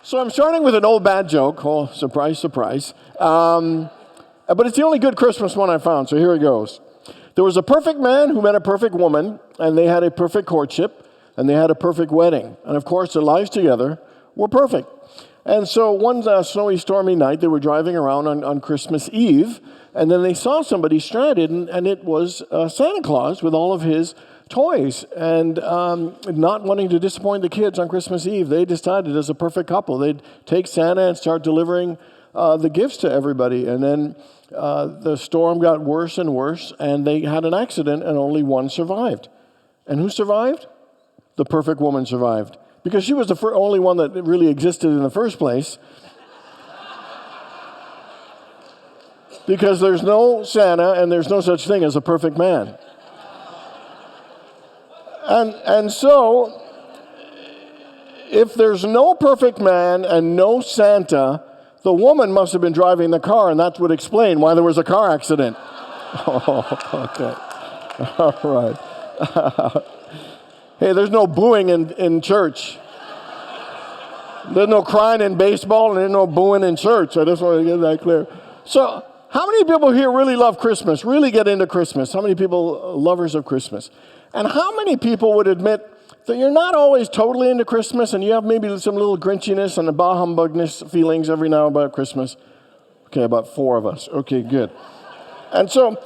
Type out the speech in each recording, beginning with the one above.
So I'm starting with an old bad joke. Oh, surprise, surprise. But it's the only good Christmas one I found, so here it goes. There was a perfect man who met a perfect woman, and they had a perfect courtship, and they had a perfect wedding. And of course, their lives together were perfect. And so one snowy, stormy night, they were driving around on Christmas Eve, and then they saw somebody stranded, and it was Santa Claus with all of his toys. And not wanting to disappoint the kids on Christmas Eve, they decided as a perfect couple, they'd take Santa and start delivering the gifts to everybody. And then the storm got worse and worse, and they had an accident, and only one survived. And who survived? The perfect woman survived. Because she was the only one that really existed in the first place. Because there's no Santa and there's no such thing as a perfect man. And so, if there's no perfect man and no Santa, the woman must have been driving the car, and that would explain why there was a car accident. Oh, okay. All right. Hey, there's no booing in church. There's no crying in baseball, and there's no booing in church. I just want to get that clear. So, how many people here really love Christmas, really get into Christmas? How many people lovers of Christmas? And how many people would admit that you're not always totally into Christmas, and you have maybe some little grinchiness and a bah humbugness feelings every now about Christmas? Okay, about 4 of us. Okay, good. And so,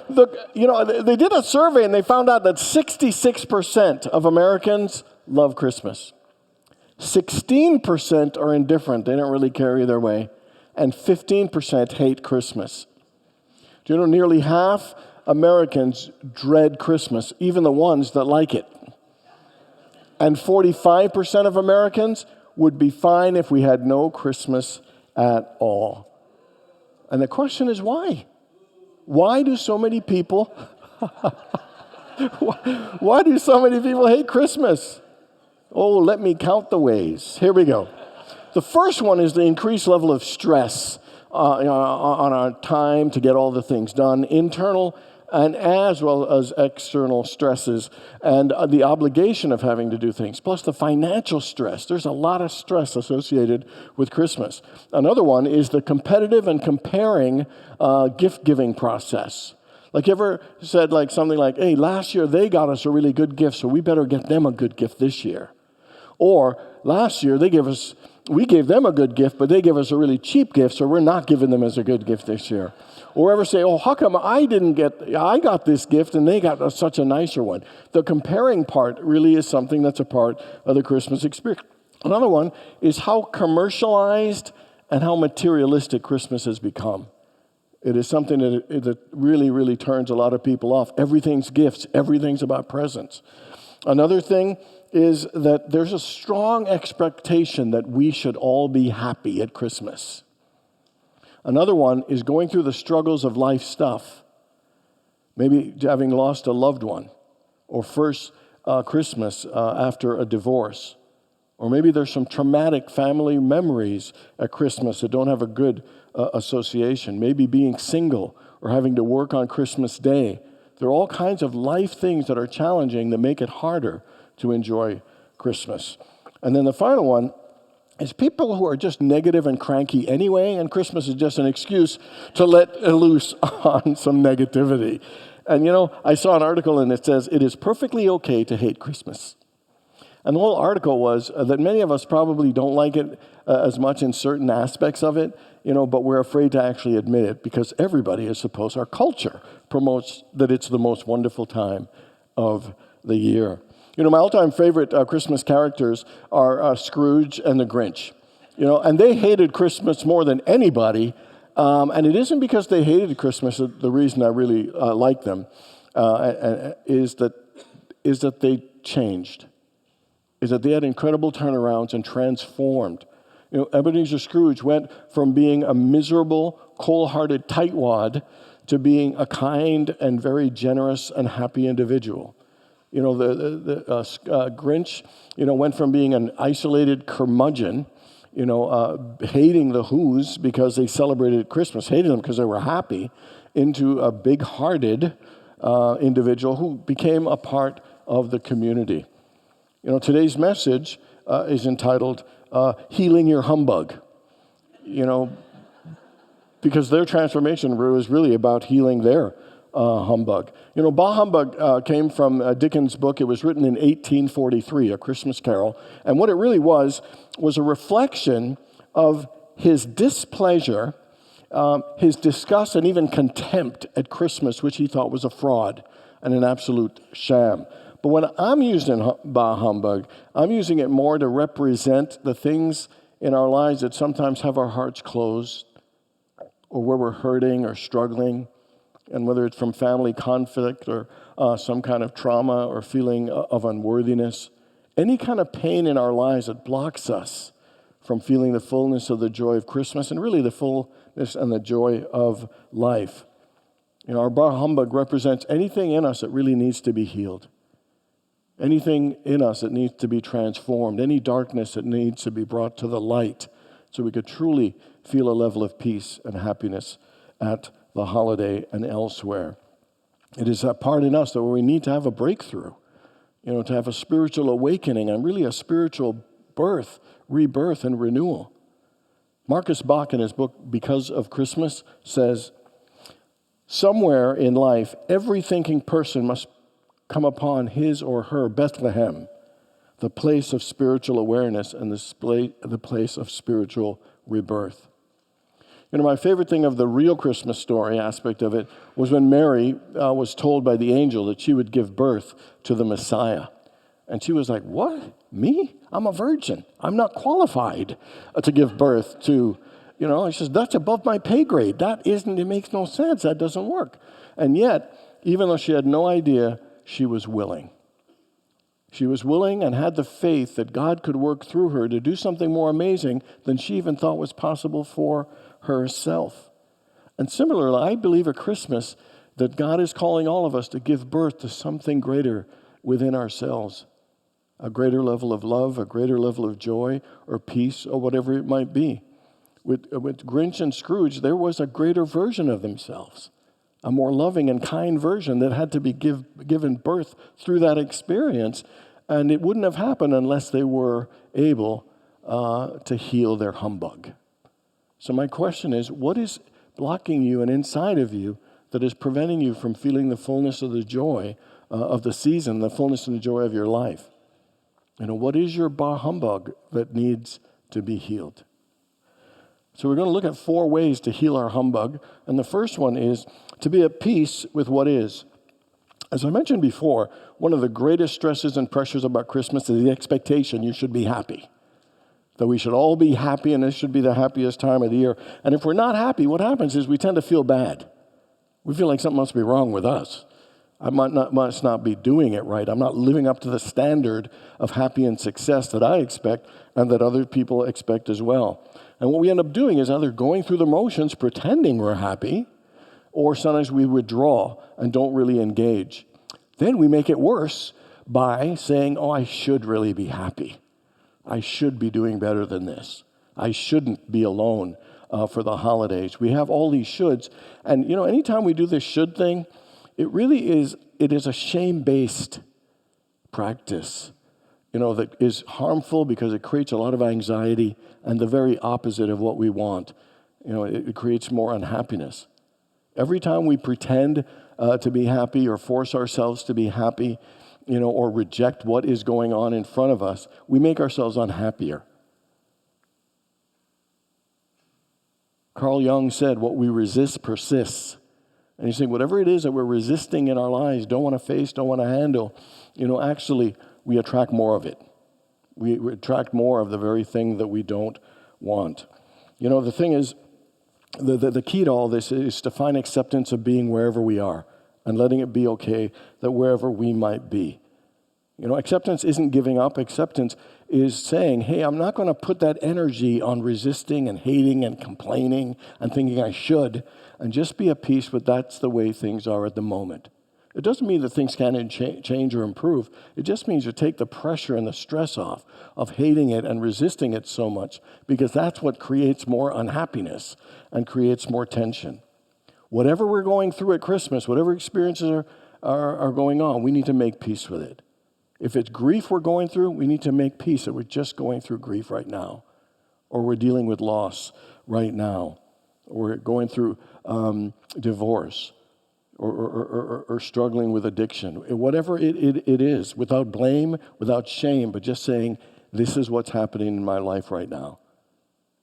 they did a survey, and they found out that 66% of Americans love Christmas. 16% are indifferent. They don't really care either way. And 15% hate Christmas. Do you know nearly half Americans dread Christmas, even the ones that like it? And 45% of Americans would be fine if we had no Christmas at all. And the question is why? Why do so many people why do so many people hate Christmas? Oh, let me count the ways. Here we go. The first one is the increased level of stress on our time to get all the things done, internal and as well as external stresses, and the obligation of having to do things, plus the financial stress. There's a lot of stress associated with Christmas. Another one is the competitive and comparing gift-giving process. Like, you ever said something like, hey, last year they got us a really good gift, so we better get them a good gift this year. Or, last year we gave them a good gift, but they gave us a really cheap gift, so we're not giving them as a good gift this year. Or ever say, oh, how come I got this gift and they got such a nicer one? The comparing part really is something that's a part of the Christmas experience. Another one is how commercialized and how materialistic Christmas has become. It is something that really, really turns a lot of people off. Everything's gifts. Everything's about presents. Another thing is that there's a strong expectation that we should all be happy at Christmas. Another one is going through the struggles of life stuff. Maybe having lost a loved one, or first Christmas after a divorce. Or maybe there's some traumatic family memories at Christmas that don't have a good association. Maybe being single or having to work on Christmas Day. There are all kinds of life things that are challenging that make it harder to enjoy Christmas. And then the final one is people who are just negative and cranky anyway, and Christmas is just an excuse to let loose on some negativity. And I saw an article and it says, it is perfectly okay to hate Christmas. And the whole article was that many of us probably don't like it as much in certain aspects of it, but we're afraid to actually admit it because everybody is supposed, our culture promotes that it's the most wonderful time of the year. My all-time favorite Christmas characters are Scrooge and the Grinch. And they hated Christmas more than anybody. And it isn't because they hated Christmas. The reason I really like them is that they changed. Is that they had incredible turnarounds and transformed. Ebenezer Scrooge went from being a miserable, cold-hearted tightwad to being a kind and very generous and happy individual. The Grinch, went from being an isolated curmudgeon, hating the Who's because they celebrated Christmas, hated them because they were happy, into a big-hearted individual who became a part of the community. Today's message is entitled healing your humbug, because their transformation was really about healing their humbug. Bah Humbug came from Dickens' book. It was written in 1843, A Christmas Carol. And what it really was a reflection of his displeasure, his disgust, and even contempt at Christmas, which he thought was a fraud and an absolute sham. But when I'm using Bah Humbug, I'm using it more to represent the things in our lives that sometimes have our hearts closed, or where we're hurting or struggling, and whether it's from family conflict or some kind of trauma or feeling of unworthiness, any kind of pain in our lives that blocks us from feeling the fullness of the joy of Christmas and really the fullness and the joy of life. Our Bah Humbug represents anything in us that really needs to be healed, anything in us that needs to be transformed, any darkness that needs to be brought to the light so we could truly feel a level of peace and happiness at the holiday and elsewhere. It is that part in us that where we need to have a breakthrough, to have a spiritual awakening and really a spiritual birth, rebirth, and renewal. Marcus Bach, in his book, Because of Christmas, says, somewhere in life, every thinking person must come upon his or her Bethlehem, the place of spiritual awareness and the place of spiritual rebirth. My favorite thing of the real Christmas story aspect of it was when Mary was told by the angel that she would give birth to the Messiah. And she was like, what? Me? I'm a virgin. I'm not qualified to give birth to, he says, that's above my pay grade. It makes no sense. That doesn't work. And yet, even though she had no idea, she was willing. She was willing and had the faith that God could work through her to do something more amazing than she even thought was possible for herself. And similarly, I believe at Christmas that God is calling all of us to give birth to something greater within ourselves, a greater level of love, a greater level of joy or peace or whatever it might be. With Grinch and Scrooge, there was a greater version of themselves, a more loving and kind version that had to be given birth through that experience, and it wouldn't have happened unless they were able to heal their humbug. So my question is, what is blocking you and inside of you that is preventing you from feeling the fullness of the joy of the season, the fullness and the joy of your life? What is your Bah Humbug that needs to be healed? So we're going to look at 4 ways to heal our humbug. And the first one is to be at peace with what is. As I mentioned before, one of the greatest stresses and pressures about Christmas is the expectation you should be happy. That we should all be happy and this should be the happiest time of the year. And if we're not happy, what happens is we tend to feel bad. We feel like something must be wrong with us. I must not be doing it right. I'm not living up to the standard of happy and success that I expect and that other people expect as well. And what we end up doing is either going through the motions, pretending we're happy, or sometimes we withdraw and don't really engage. Then we make it worse by saying, I should really be happy. I should be doing better than this. I shouldn't be alone for the holidays. We have all these shoulds. And, anytime we do this should thing, it is a shame-based practice, that is harmful because it creates a lot of anxiety and the very opposite of what we want. It creates more unhappiness. Every time we pretend to be happy or force ourselves to be happy, or reject what is going on in front of us, we make ourselves unhappier. Carl Jung said, what we resist persists. And he's saying whatever it is that we're resisting in our lives, don't want to face, don't want to handle, actually we attract more of it. We attract more of the very thing that we don't want. The thing is, the key to all this is to find acceptance of being wherever we are and letting it be okay that wherever we might be. Acceptance isn't giving up. Acceptance is saying, hey, I'm not going to put that energy on resisting and hating and complaining and thinking I should, and just be at peace with that's the way things are at the moment. It doesn't mean that things can't change or improve. It just means you take the pressure and the stress off of hating it and resisting it so much, because that's what creates more unhappiness and creates more tension. Whatever we're going through at Christmas, whatever experiences are going on, we need to make peace with it. If it's grief we're going through, we need to make peace that we're just going through grief right now, or we're dealing with loss right now, or we're going through divorce, or struggling with addiction. Whatever it is, without blame, without shame, but just saying, this is what's happening in my life right now.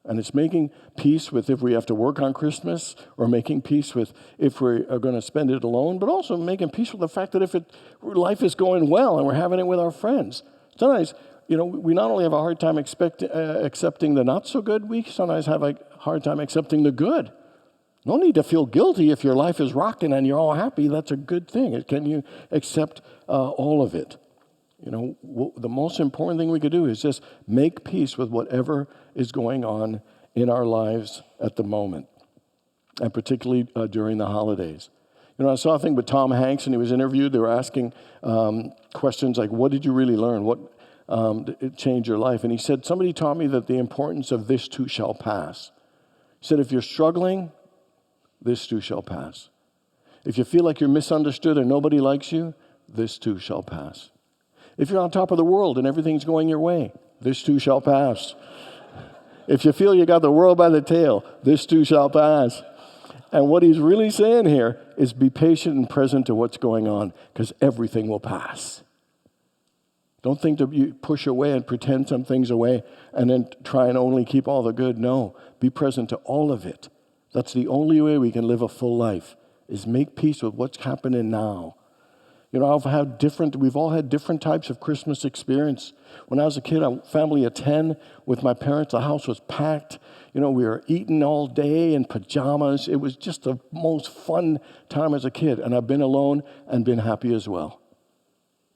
And it's making peace with if we have to work on Christmas, or making peace with if we are going to spend it alone, but also making peace with the fact that if life is going well and we're having it with our friends. Sometimes, we not only have a hard time accepting the not so good, we sometimes have a hard time accepting the good. No need to feel guilty if your life is rocking and you're all happy. That's a good thing. Can you accept all of it? The most important thing we could do is just make peace with whatever is going on in our lives at the moment, and particularly during the holidays. I saw a thing with Tom Hanks, and he was interviewed. They were asking questions like, what did you really learn? What changed your life? And he said, somebody taught me that the importance of this too shall pass. He said, if you're struggling, this too shall pass. If you feel like you're misunderstood and nobody likes you, this too shall pass. If you're on top of the world and everything's going your way, this too shall pass. If you feel you got the world by the tail, this too shall pass. And what he's really saying here is be patient and present to what's going on, because everything will pass. Don't think that you push away and pretend some things away and then try and only keep all the good. No, be present to all of it. That's the only way we can live a full life, is make peace with what's happening now. We've all had different types of Christmas experience. When I was a kid, a family of 10 with my parents, the house was packed. We were eating all day in pajamas. It was just the most fun time as a kid. And I've been alone and been happy as well.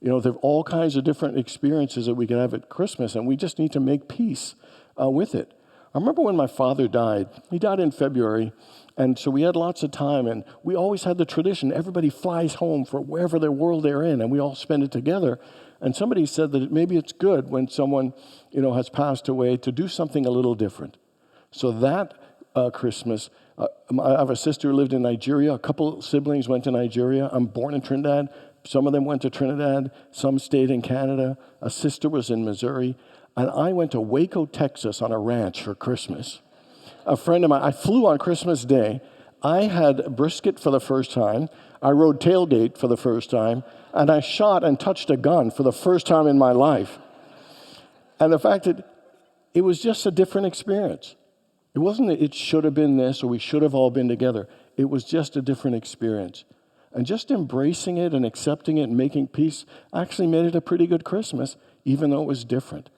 There are all kinds of different experiences that we can have at Christmas, and we just need to make peace with it. I remember when my father died. He died in February, and so we had lots of time, and we always had the tradition. Everybody flies home for wherever their world they're in, and we all spend it together. And somebody said that maybe it's good when someone, has passed away to do something a little different. So that Christmas, I have a sister who lived in Nigeria. A couple siblings went to Nigeria. I'm born in Trinidad. Some of them went to Trinidad. Some stayed in Canada. A sister was in Missouri. And I went to Waco, Texas on a ranch for Christmas. A friend of mine, I flew on Christmas Day. I had brisket for the first time. I rode tailgate for the first time. And I shot and touched a gun for the first time in my life. And the fact that it was just a different experience. It wasn't that it should have been this or we should have all been together. It was just a different experience. And just embracing it and accepting it and making peace actually made it a pretty good Christmas, even though it was different.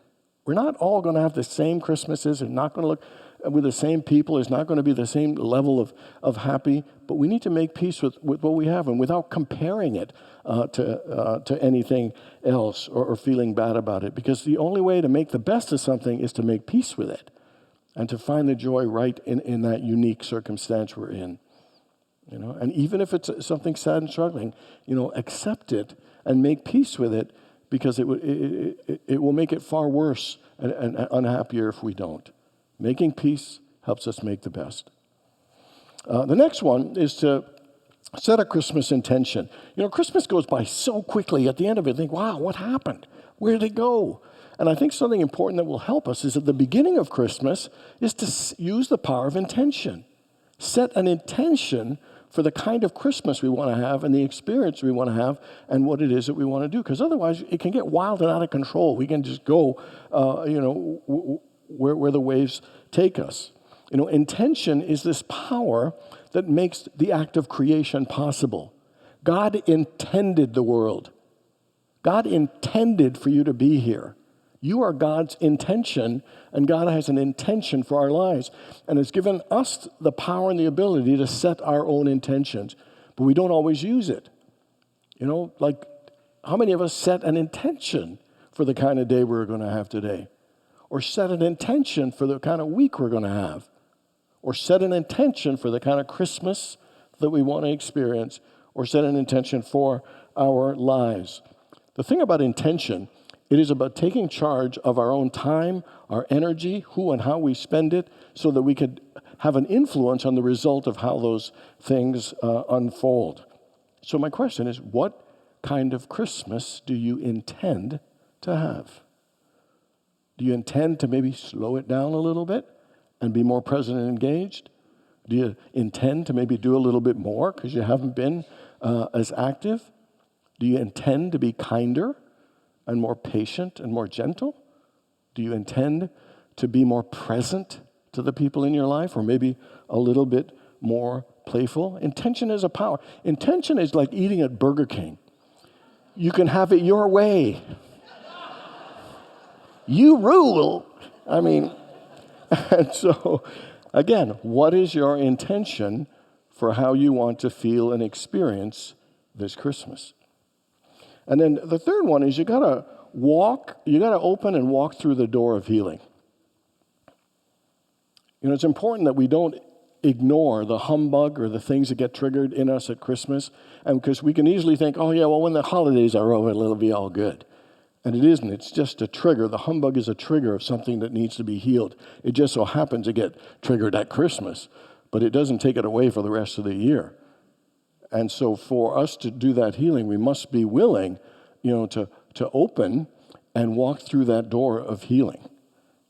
We're not all going to have the same Christmases. We're not going to look with the same people. It's not going to be the same level of happy. But we need to make peace with what we have, and without comparing it to anything else or feeling bad about it. Because the only way to make the best of something is to make peace with it and to find the joy right in that unique circumstance we're in. And even if it's something sad and struggling, accept it and make peace with it, because it will make it far worse and unhappier if we don't. Making peace helps us make the best. The next one is to set a Christmas intention. Christmas goes by so quickly. At the end of it, think, wow, what happened? Where did it go? And I think something important that will help us is at the beginning of Christmas is to use the power of intention. Set an intention for the kind of Christmas we want to have and the experience we want to have and what it is that we want to do. Because otherwise, it can get wild and out of control. We can just go, where the waves take us. Intention is this power that makes the act of creation possible. God intended the world. God intended for you to be here. You are God's intention, and God has an intention for our lives. And has given us the power and the ability to set our own intentions. But we don't always use it. Like how many of us set an intention for the kind of day we're going to have today? Or set an intention for the kind of week we're going to have? Or set an intention for the kind of Christmas that we want to experience? Or set an intention for our lives? The thing about intention, it is about taking charge of our own time, our energy, who and how we spend it, so that we could have an influence on the result of how those things unfold. So my question is, what kind of Christmas do you intend to have? Do you intend to maybe slow it down a little bit and be more present and engaged? Do you intend to maybe do a little bit more because you haven't been as active? Do you intend to be kinder and more patient and more gentle? Do you intend to be more present to the people in your life, or maybe a little bit more playful? Intention is a power. Intention is like eating at Burger King. You can have it your way. You rule. I mean, and so, again, what is your intention for how you want to feel and experience this Christmas? And then the third one is you gotta open and walk through the door of healing. You know, it's important that we don't ignore the humbug or the things that get triggered in us at Christmas, and because we can easily think, oh yeah, well, when the holidays are over, it'll be all good. And it isn't. It's just a trigger. The humbug is a trigger of something that needs to be healed. It just so happens to get triggered at Christmas, but it doesn't take it away for the rest of the year. And so for us to do that healing, we must be willing, to open and walk through that door of healing.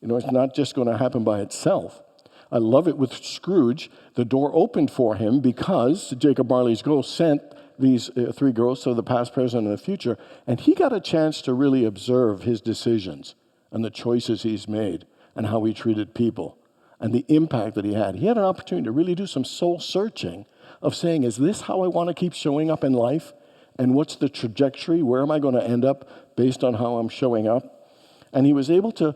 It's not just going to happen by itself. I love it with Scrooge. The door opened for him because Jacob Marley's ghost sent these three girls, so the past, present, and the future, and he got a chance to really observe his decisions and the choices he's made and how he treated people and the impact that he had. He had an opportunity to really do some soul searching of saying, is this how I want to keep showing up in life? And what's the trajectory? Where am I going to end up based on how I'm showing up? And he was able to,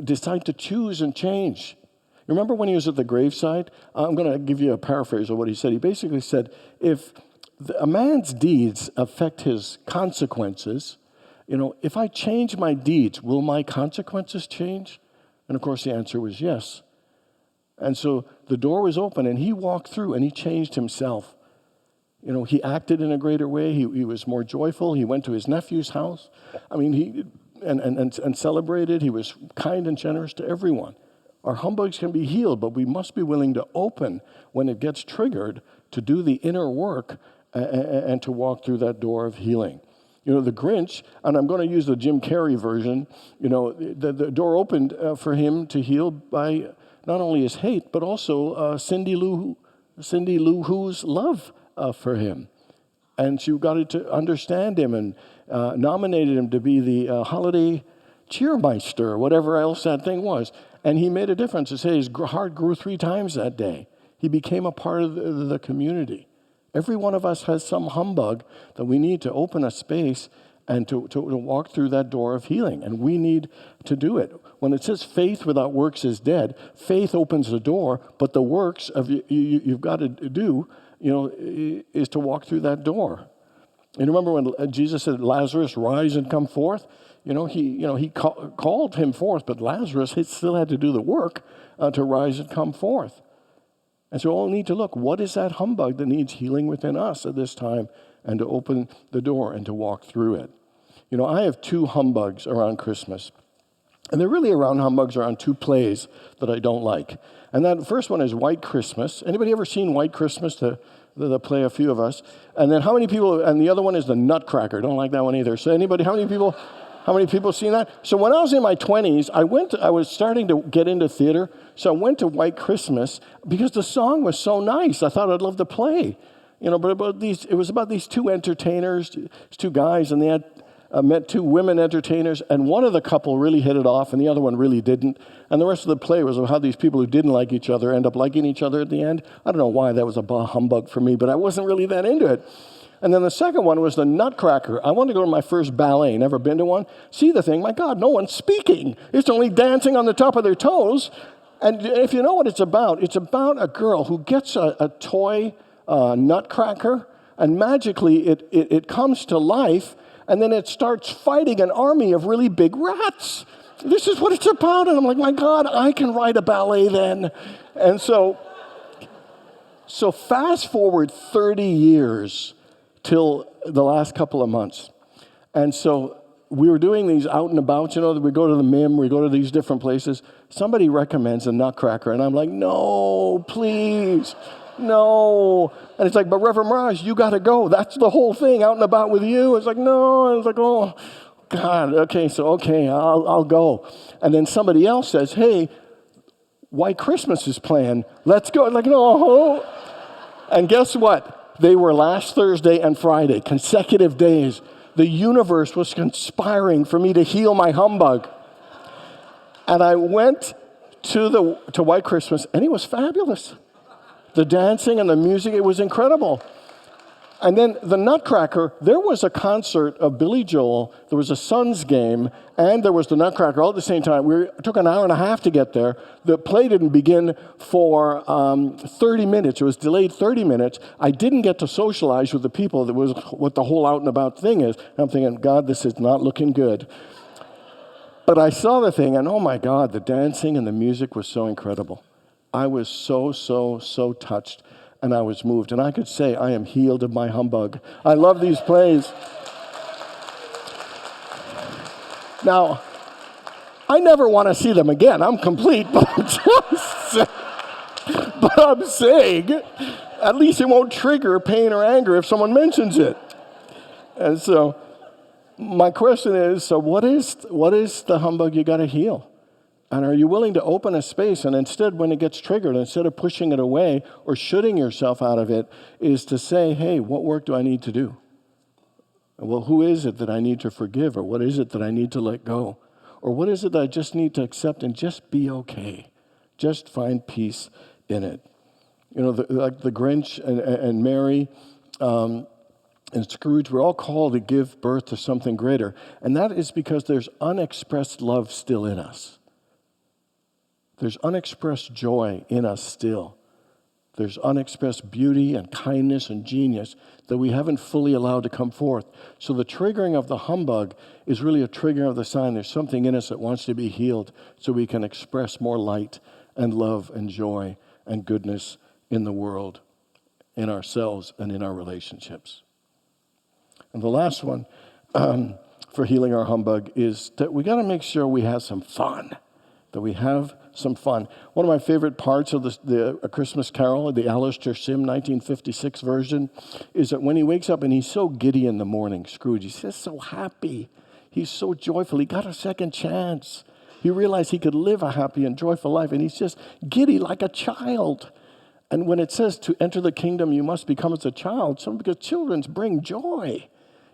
decide to choose and change. Remember when he was at the graveside? I'm going to give you a paraphrase of what he said. He basically said, if a man's deeds affect his consequences, if I change my deeds, will my consequences change? And of course the answer was yes. And so the door was open and he walked through and he changed himself. He acted in a greater way. He was more joyful. He went to his nephew's house. I mean, he celebrated. He was kind and generous to everyone. Our humbugs can be healed, but we must be willing to open when it gets triggered to do the inner work and to walk through that door of healing. The Grinch, and I'm going to use the Jim Carrey version, the door opened for him to heal by not only his hate, but also Cindy Lou Who's love for him. And she got to understand him and nominated him to be the holiday cheermeister, whatever else that thing was. And he made a difference. It says his heart grew 3 times that day. He became a part of the community. Every one of us has some humbug that we need to open a space and to walk through that door of healing. And we need to do it. When it says faith without works is dead, faith opens the door, but the works of you've got to do, is to walk through that door. And remember when Jesus said, Lazarus, rise and come forth? He called him forth, but Lazarus still had to do the work to rise and come forth. And so we'll need to look, what is that humbug that needs healing within us at this time, and to open the door and to walk through it. I have 2 humbugs around Christmas. And they're really humbugs around 2 plays that I don't like. And that first one is White Christmas. Anybody ever seen White Christmas, the play, a few of us? And then how many people, and the other one is the Nutcracker. Don't like that one either. So how many people seen that? So when I was in my 20s, I was starting to get into theater, so I went to White Christmas because the song was so nice. I thought I'd love to play. But it was about these 2 entertainers, 2 guys, and they had met 2 women entertainers, and one of the couple really hit it off, and the other one really didn't. And the rest of the play was how these people who didn't like each other end up liking each other at the end. I don't know why that was a bah humbug for me, but I wasn't really that into it. And then the second one was the Nutcracker. I wanted to go to my first ballet, never been to one. See the thing, my God, no one's speaking. It's only dancing on the top of their toes. And if you know what it's about a girl who gets a toy nutcracker, and magically it comes to life, and then it starts fighting an army of really big rats. This is what it's about. And I'm like, my God, I can write a ballet then. And so fast forward 30 years till the last couple of months. And so we were doing these out and about, we go to the MIM, we go to these different places. Somebody recommends a Nutcracker, and I'm like, no, please. No. And it's like, but Reverend Maraj, you got to go. That's the whole thing, out and about with you. It's like, no. And it's like, oh, God, okay, I'll go. And then somebody else says, hey, White Christmas is planned. Let's go. Like, no. And guess what? They were last Thursday and Friday, consecutive days. The universe was conspiring for me to heal my humbug. And I went to White Christmas, and it was fabulous. The dancing and the music, it was incredible. And then the Nutcracker, there was a concert of Billy Joel, there was a Suns game, and there was the Nutcracker all at the same time. It took an hour and a half to get there. The play didn't begin for 30 minutes. It was delayed 30 minutes. I didn't get to socialize with the people. That was what the whole out and about thing is. I'm thinking, God, this is not looking good. But I saw the thing, and oh my God, the dancing and the music was so incredible. I was so touched. And I was moved. And I could say, I am healed of my humbug. I love these plays. Now, I never want to see them again. I'm complete, but I'm saying, at least it won't trigger pain or anger if someone mentions it. And so, my question is, so what is the humbug you got to heal? And are you willing to open a space and instead, when it gets triggered, instead of pushing it away or shooting yourself out of it, is to say, hey, what work do I need to do? Well, who is it that I need to forgive? Or what is it that I need to let go? Or what is it that I just need to accept and just be okay? Just find peace in it. You know, like the Grinch and Mary and Scrooge were all called to give birth to something greater. And that is because there's unexpressed love still in us. There's unexpressed joy in us still. There's unexpressed beauty and kindness and genius that we haven't fully allowed to come forth. So the triggering of the humbug is really a triggering of the sign. There's something in us that wants to be healed so we can express more light and love and joy and goodness in the world, in ourselves, and in our relationships. And the last one for healing our humbug is that we got to make sure we have some fun. That we have some fun. One of my favorite parts of the A Christmas Carol, the Alistair Sim 1956 version, is that when he wakes up and he's so giddy in the morning, Scrooge, he's just so happy. He's so joyful. He got a second chance. He realized he could live a happy and joyful life, and he's just giddy like a child. And when it says to enter the kingdom, you must become as a child, because children bring joy.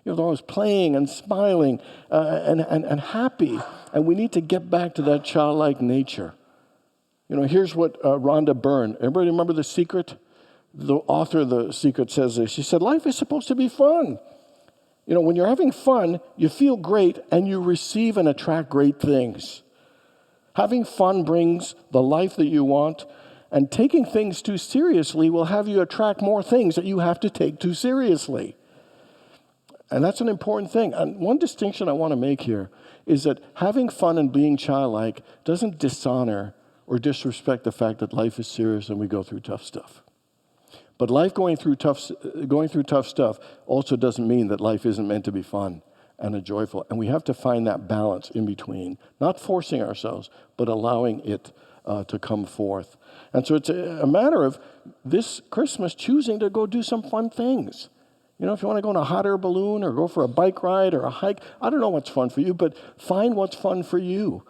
You know, they're always playing and smiling and happy. And we need to get back to that childlike nature. You know, here's what Rhonda Byrne, everybody remember The Secret? The author of The Secret says this. She said, life is supposed to be fun. You know, when you're having fun, you feel great and you receive and attract great things. Having fun brings the life that you want, and taking things too seriously will have you attract more things that you have to take too seriously. And that's an important thing. And one distinction I want to make here is that having fun and being childlike doesn't dishonor or disrespect the fact that life is serious and we go through tough stuff. But life going through tough stuff also doesn't mean that life isn't meant to be fun and joyful. And we have to find that balance in between, not forcing ourselves, but allowing it to come forth. And so it's a matter of this Christmas choosing to go do some fun things. You know, if you want to go on a hot air balloon or go for a bike ride or a hike, I don't know what's fun for you, but find what's fun for you.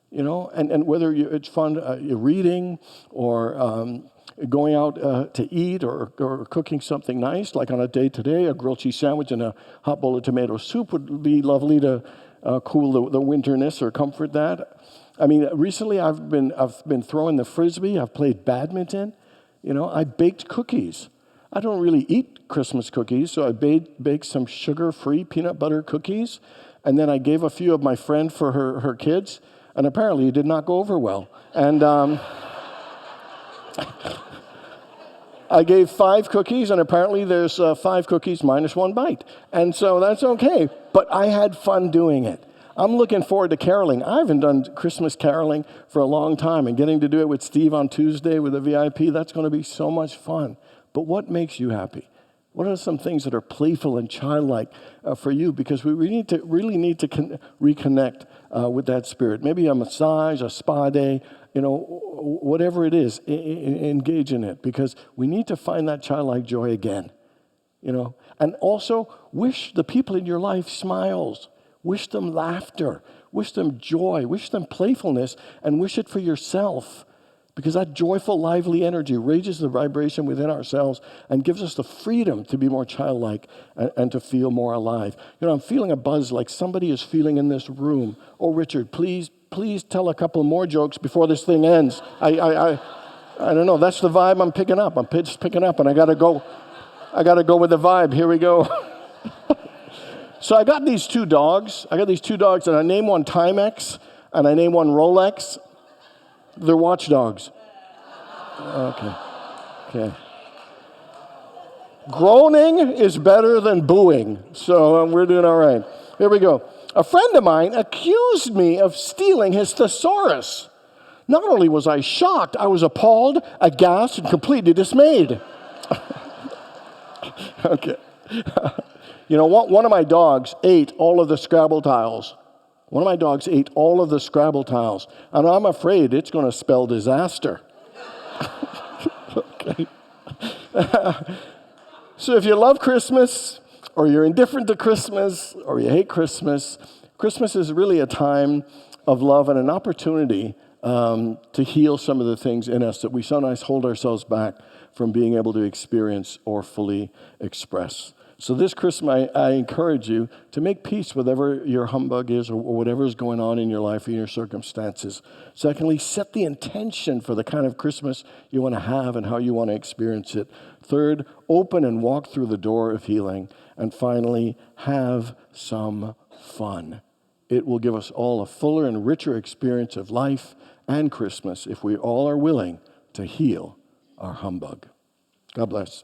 You know, and whether it's fun reading or going out to eat or cooking something nice, like on a day today, a grilled cheese sandwich and a hot bowl of tomato soup would be lovely to cool the winterness or comfort that. I mean, recently I've been throwing the frisbee. I've played badminton. You know, I baked cookies. I don't really eat Christmas cookies, so I baked some sugar-free peanut butter cookies, and then I gave a few of my friend for her kids. And apparently it did not go over well. And I gave 5 cookies, and apparently there's 5 cookies minus 1 bite. And so that's okay. But I had fun doing it. I'm looking forward to caroling. I haven't done Christmas caroling for a long time, and getting to do it with Steve on Tuesday with a VIP, that's going to be so much fun. But what makes you happy? What are some things that are playful and childlike for you? Because we really need to reconnect with that spirit. Maybe a massage, a spa day, whatever it is, engage in it, because we need to find that childlike joy again. And also wish the people in your life smiles, wish them laughter, wish them joy, wish them playfulness, and wish it for yourself, because that joyful, lively energy raises the vibration within ourselves and gives us the freedom to be more childlike and to feel more alive. I'm feeling a buzz like somebody is feeling in this room. Oh, Richard, please tell a couple more jokes before this thing ends. I don't know. That's the vibe I'm picking up. I'm just picking up, and I got to go with the vibe. Here we go. So I got these two dogs. And I named one Timex, and I named one Rolex. They're watchdogs. Okay. Groaning is better than booing, so we're doing all right. Here we go. A friend of mine accused me of stealing his thesaurus. Not only was I shocked, I was appalled, aghast, and completely dismayed. Okay. One of my dogs ate all of the Scrabble tiles. And I'm afraid it's going to spell disaster. Okay. So if you love Christmas, or you're indifferent to Christmas, or you hate Christmas, Christmas is really a time of love and an opportunity to heal some of the things in us that we sometimes hold ourselves back from being able to experience or fully express. So this Christmas, I encourage you to make peace with whatever your humbug is or whatever is going on in your life or in your circumstances. Secondly, set the intention for the kind of Christmas you want to have and how you want to experience it. Third, open and walk through the door of healing. And finally, have some fun. It will give us all a fuller and richer experience of life and Christmas if we all are willing to heal our humbug. God bless.